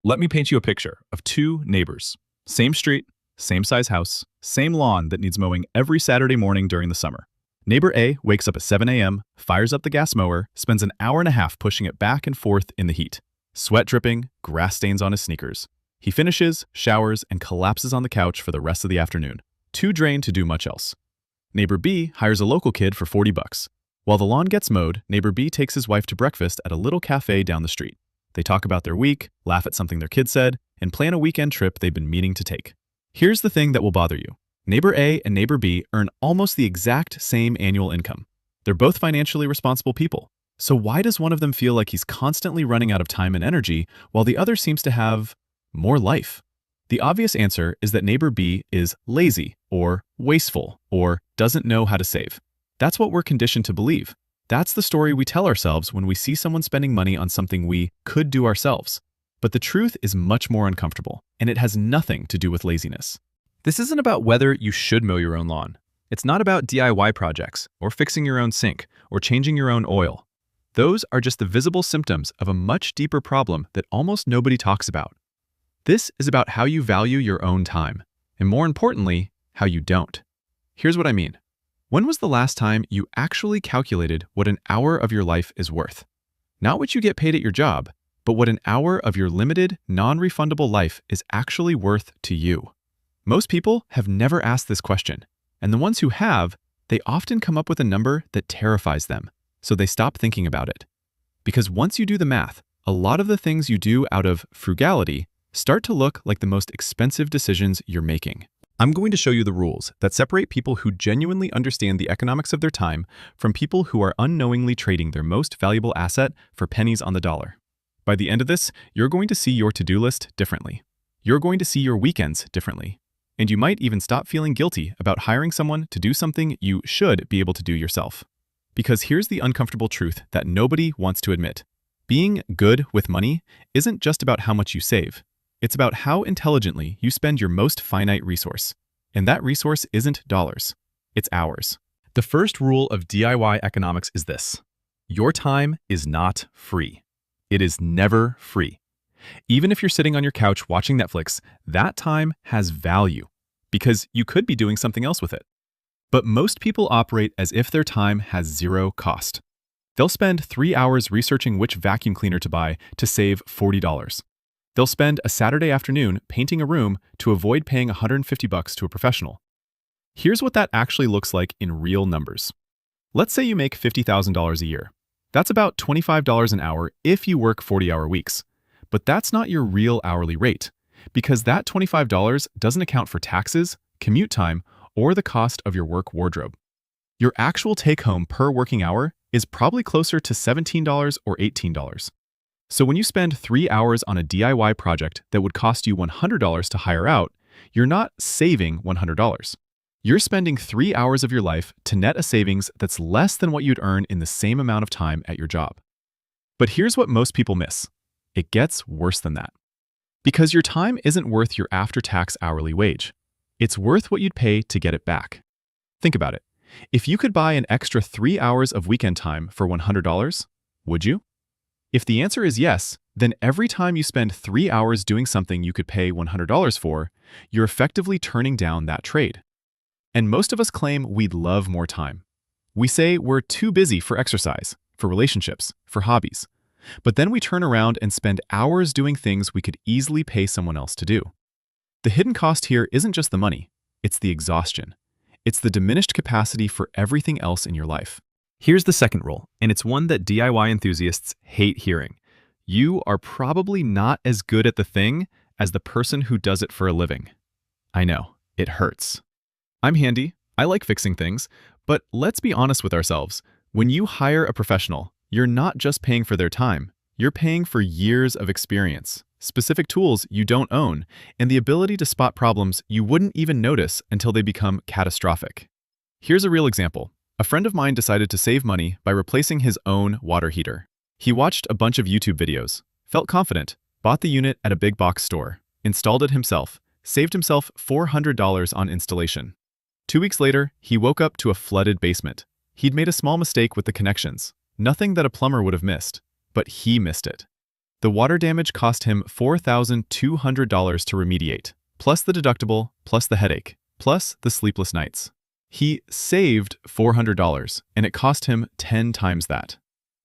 Let me paint you a picture of two neighbors. Same street, same size house, same lawn that needs mowing every Saturday morning during the summer. Neighbor A wakes up at 7 a.m., fires up the gas mower, spends an hour and a half pushing it back and forth in the heat. Sweat dripping, grass stains on his sneakers. He finishes, showers, and collapses on the couch for the rest of the afternoon, too drained to do much else. Neighbor B hires a local kid for 40 bucks. While the lawn gets mowed, Neighbor B takes his wife to breakfast at a little cafe down the street. They talk about their week, laugh at something their kid said, and plan a weekend trip they've been meaning to take. Here's the thing that will bother you. Neighbor A and Neighbor B earn almost the exact same annual income. They're both financially responsible people. So why does one of them feel like he's constantly running out of time and energy while the other seems to have more life? The obvious answer is that Neighbor B is lazy or wasteful or doesn't know how to save. That's what we're conditioned to believe. That's the story we tell ourselves when we see someone spending money on something we could do ourselves. But the truth is much more uncomfortable, and it has nothing to do with laziness. This isn't about whether you should mow your own lawn. It's not about DIY projects, or fixing your own sink, or changing your own oil. Those are just the visible symptoms of a much deeper problem that almost nobody talks about. This is about how you value your own time, and more importantly, how you don't. Here's what I mean. When was the last time you actually calculated what an hour of your life is worth? Not what you get paid at your job, but what an hour of your limited, non-refundable life is actually worth to you. Most people have never asked this question, and the ones who have, they often come up with a number that terrifies them, so they stop thinking about it. Because once you do the math, a lot of the things you do out of frugality start to look like the most expensive decisions you're making. I'm going to show you the rules that separate people who genuinely understand the economics of their time from people who are unknowingly trading their most valuable asset for pennies on the dollar. By the end of this, you're going to see your to-do list differently. You're going to see your weekends differently. And you might even stop feeling guilty about hiring someone to do something you should be able to do yourself. Because here's the uncomfortable truth that nobody wants to admit. Being good with money isn't just about how much you save. It's about how intelligently you spend your most finite resource. And that resource isn't dollars, it's hours. The first rule of DIY economics is this: your time is not free. It is never free. Even if you're sitting on your couch watching Netflix, that time has value because you could be doing something else with it. But most people operate as if their time has zero cost. They'll spend 3 hours researching which vacuum cleaner to buy to save $40. They'll spend a Saturday afternoon painting a room to avoid paying $150 to a professional. Here's what that actually looks like in real numbers. Let's say you make $50,000 a year. That's about $25 an hour if you work 40-hour weeks. But that's not your real hourly rate, because that $25 doesn't account for taxes, commute time, or the cost of your work wardrobe. Your actual take-home per working hour is probably closer to $17 or $18. So when you spend 3 hours on a DIY project that would cost you $100 to hire out, you're not saving $100. You're spending 3 hours of your life to net a savings that's less than what you'd earn in the same amount of time at your job. But here's what most people miss. It gets worse than that. Because your time isn't worth your after-tax hourly wage. It's worth what you'd pay to get it back. Think about it. If you could buy an extra 3 hours of weekend time for $100, would you? If the answer is yes, then every time you spend 3 hours doing something you could pay $100 for, you're effectively turning down that trade. And most of us claim we'd love more time. We say we're too busy for exercise, for relationships, for hobbies. But then we turn around and spend hours doing things we could easily pay someone else to do. The hidden cost here isn't just the money, it's the exhaustion. It's the diminished capacity for everything else in your life. Here's the second rule, and it's one that DIY enthusiasts hate hearing. You are probably not as good at the thing as the person who does it for a living. I know, it hurts. I'm handy, I like fixing things, but let's be honest with ourselves. When you hire a professional, you're not just paying for their time, you're paying for years of experience, specific tools you don't own, and the ability to spot problems you wouldn't even notice until they become catastrophic. Here's a real example. A friend of mine decided to save money by replacing his own water heater. He watched a bunch of YouTube videos, felt confident, bought the unit at a big box store, installed it himself, saved himself $400 on installation. 2 weeks later, he woke up to a flooded basement. He'd made a small mistake with the connections, nothing that a plumber would have missed, but he missed it. The water damage cost him $4,200 to remediate, plus the deductible, plus the headache, plus the sleepless nights. He saved $400, and it cost him 10 times that.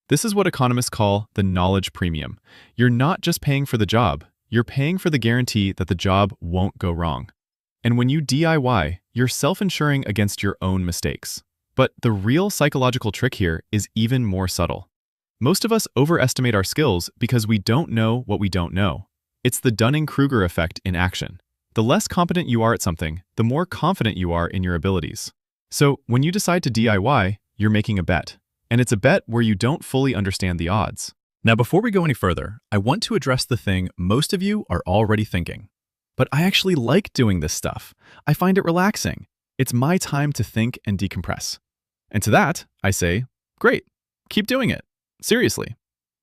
This is what economists call the knowledge premium. You're not just paying for the job, you're paying for the guarantee that the job won't go wrong. And when you DIY, you're self-insuring against your own mistakes. But the real psychological trick here is even more subtle. Most of us overestimate our skills because we don't know what we don't know. It's the Dunning-Kruger effect in action. The less competent you are at something, the more confident you are in your abilities. So when you decide to DIY, you're making a bet. And it's a bet where you don't fully understand the odds. Now, before we go any further, I want to address the thing most of you are already thinking. But I actually like doing this stuff. I find it relaxing. It's my time to think and decompress. And to that, I say, great, keep doing it. Seriously.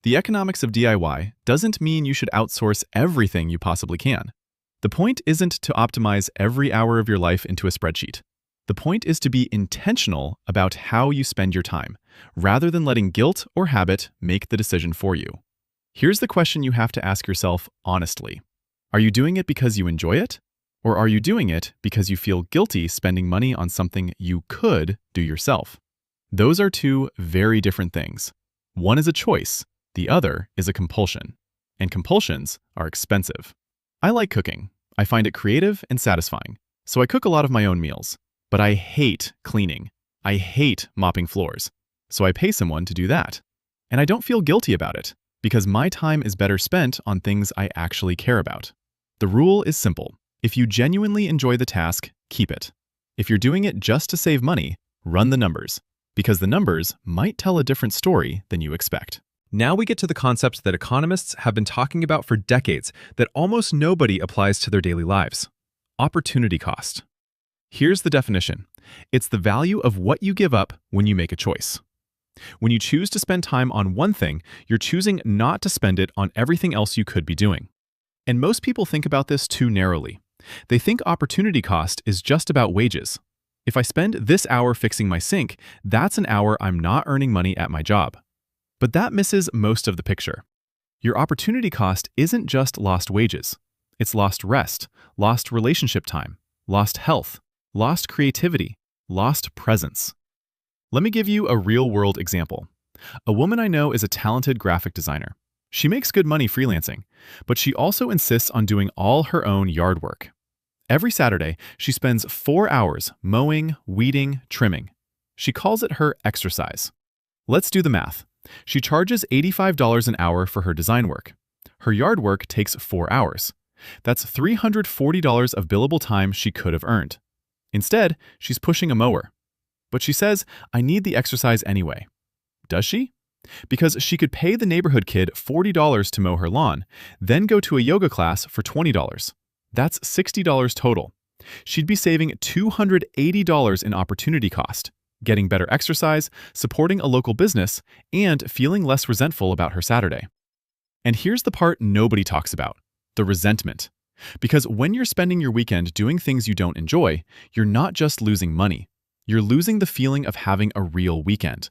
The economics of DIY doesn't mean you should outsource everything you possibly can. The point isn't to optimize every hour of your life into a spreadsheet. The point is to be intentional about how you spend your time, rather than letting guilt or habit make the decision for you. Here's the question you have to ask yourself honestly. Are you doing it because you enjoy it? Or are you doing it because you feel guilty spending money on something you could do yourself? Those are two very different things. One is a choice, the other is a compulsion. And compulsions are expensive. I like cooking. I find it creative and satisfying, so I cook a lot of my own meals. But I hate cleaning. I hate mopping floors, so I pay someone to do that. And I don't feel guilty about it, because my time is better spent on things I actually care about. The rule is simple. If you genuinely enjoy the task, keep it. If you're doing it just to save money, run the numbers, because the numbers might tell a different story than you expect. Now we get to the concept that economists have been talking about for decades that almost nobody applies to their daily lives. Opportunity cost. Here's the definition. It's the value of what you give up when you make a choice. When you choose to spend time on one thing, you're choosing not to spend it on everything else you could be doing. And most people think about this too narrowly. They think opportunity cost is just about wages. If I spend this hour fixing my sink, that's an hour I'm not earning money at my job. But that misses most of the picture. Your opportunity cost isn't just lost wages. It's lost rest, lost relationship time, lost health, lost creativity, lost presence. Let me give you a real-world example. A woman I know is a talented graphic designer. She makes good money freelancing, but she also insists on doing all her own yard work. Every Saturday, she spends 4 hours mowing, weeding, trimming. She calls it her exercise. Let's do the math. She charges $85 an hour for her design work. Her yard work takes 4 hours. That's $340 of billable time she could have earned. Instead, she's pushing a mower. But she says, I need the exercise anyway. Does she? Because she could pay the neighborhood kid $40 to mow her lawn, then go to a yoga class for $20. That's $60 total. She'd be saving $280 in opportunity cost, getting better exercise, supporting a local business, and feeling less resentful about her Saturday. And here's the part nobody talks about, the resentment. Because when you're spending your weekend doing things you don't enjoy, you're not just losing money. You're losing the feeling of having a real weekend.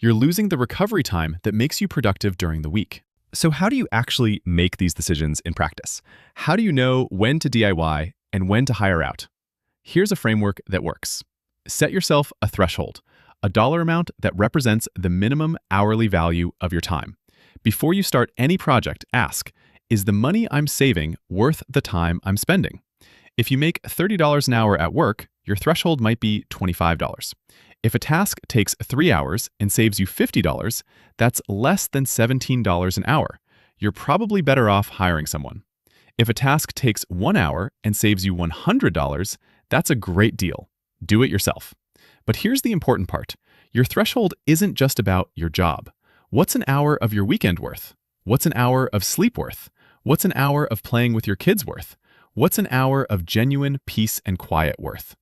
You're losing the recovery time that makes you productive during the week. So how do you actually make these decisions in practice? How do you know when to DIY and when to hire out? Here's a framework that works. Set yourself a threshold, a dollar amount that represents the minimum hourly value of your time. Before you start any project, ask, is the money I'm saving worth the time I'm spending? If you make $30 an hour at work, your threshold might be $25. If a task takes 3 hours and saves you $50, that's less than $17 an hour. You're probably better off hiring someone. If a task takes 1 hour and saves you $100, that's a great deal. Do it yourself. But here's the important part. Your threshold isn't just about your job. What's an hour of your weekend worth? What's an hour of sleep worth? What's an hour of playing with your kids worth? What's an hour of genuine peace and quiet worth?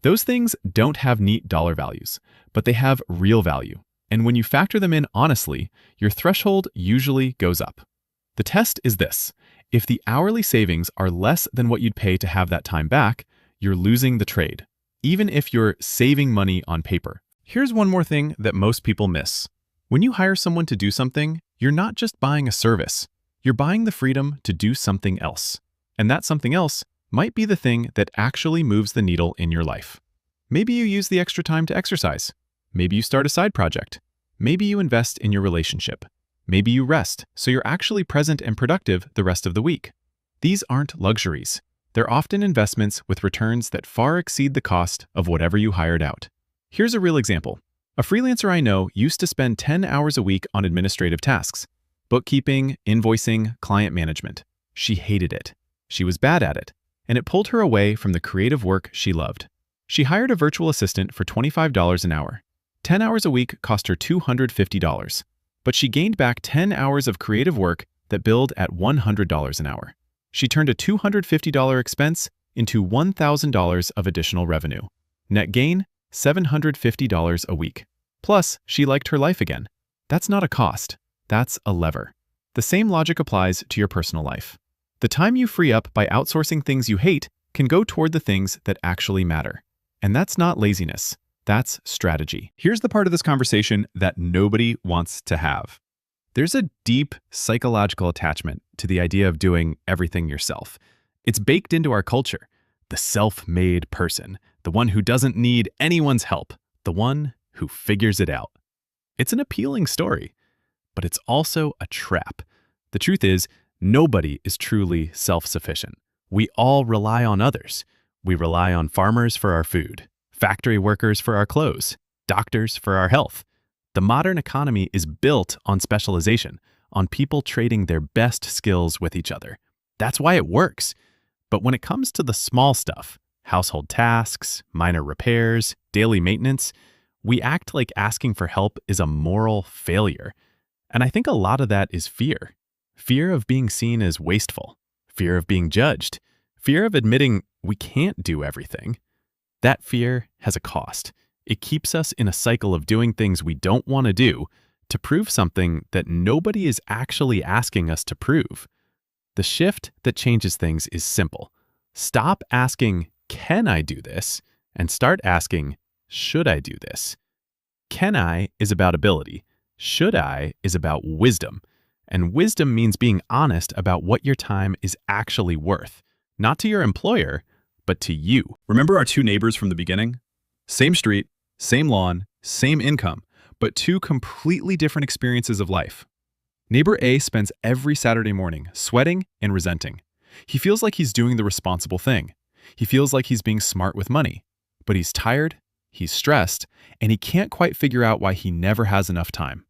Those things don't have neat dollar values, but they have real value. And when you factor them in honestly, your threshold usually goes up. The test is this. If the hourly savings are less than what you'd pay to have that time back, you're losing the trade, even if you're saving money on paper. Here's one more thing that most people miss. When you hire someone to do something, you're not just buying a service. You're buying the freedom to do something else. And that something else might be the thing that actually moves the needle in your life. Maybe you use the extra time to exercise. Maybe you start a side project. Maybe you invest in your relationship. Maybe you rest so you're actually present and productive the rest of the week. These aren't luxuries. They're often investments with returns that far exceed the cost of whatever you hired out. Here's a real example. A freelancer I know used to spend 10 hours a week on administrative tasks: bookkeeping, invoicing, client management. She hated it. She was bad at it, and it pulled her away from the creative work she loved. She hired a virtual assistant for $25 an hour. 10 hours a week cost her $250, but she gained back 10 hours of creative work that billed at $100 an hour. She turned a $250 expense into $1,000 of additional revenue. Net gain, $750 a week. Plus, she liked her life again. That's not a cost. That's a lever. The same logic applies to your personal life. The time you free up by outsourcing things you hate can go toward the things that actually matter. And that's not laziness. That's strategy. Here's the part of this conversation that nobody wants to have. There's a deep psychological attachment to the idea of doing everything yourself. It's baked into our culture. The self-made person, the one who doesn't need anyone's help, the one who figures it out. It's an appealing story, but it's also a trap. The truth is, nobody is truly self-sufficient. We all rely on others. We rely on farmers for our food, factory workers for our clothes, doctors for our health. The modern economy is built on specialization, on people trading their best skills with each other. That's why it works. But when it comes to the small stuff, household tasks, minor repairs, daily maintenance, we act like asking for help is a moral failure. And I think a lot of that is fear. Fear of being seen as wasteful, fear of being judged, fear of admitting we can't do everything. That fear has a cost. It keeps us in a cycle of doing things we don't want to do to prove something that nobody is actually asking us to prove. The shift that changes things is simple. Stop asking, "Can I do this?" and start asking, "Should I do this?" Can I is about ability. Should I is about wisdom. And wisdom means being honest about what your time is actually worth, not to your employer, but to you. Remember our two neighbors from the beginning? Same street, same lawn, same income, but two completely different experiences of life. Neighbor A spends every Saturday morning sweating and resenting. He feels like he's doing the responsible thing. He feels like he's being smart with money, but he's tired, he's stressed, and he can't quite figure out why he never has enough time.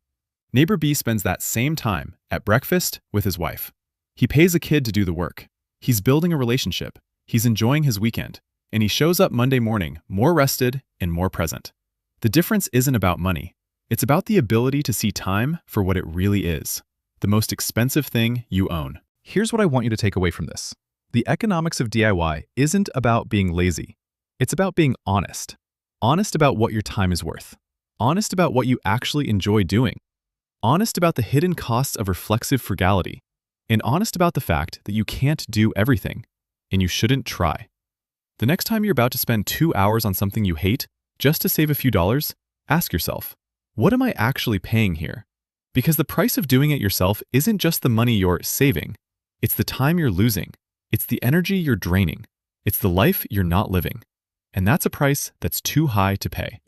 Neighbor B spends that same time at breakfast with his wife. He pays a kid to do the work. He's building a relationship. He's enjoying his weekend, and he shows up Monday morning more rested and more present. The difference isn't about money. It's about the ability to see time for what it really is, the most expensive thing you own. Here's what I want you to take away from this. The economics of DIY isn't about being lazy. It's about being honest. Honest about what your time is worth. Honest about what you actually enjoy doing. Honest about the hidden costs of reflexive frugality. And honest about the fact that you can't do everything, and you shouldn't try. The next time you're about to spend 2 hours on something you hate just to save a few dollars, ask yourself, what am I actually paying here? Because the price of doing it yourself isn't just the money you're saving. It's the time you're losing. It's the energy you're draining. It's the life you're not living. And that's a price that's too high to pay.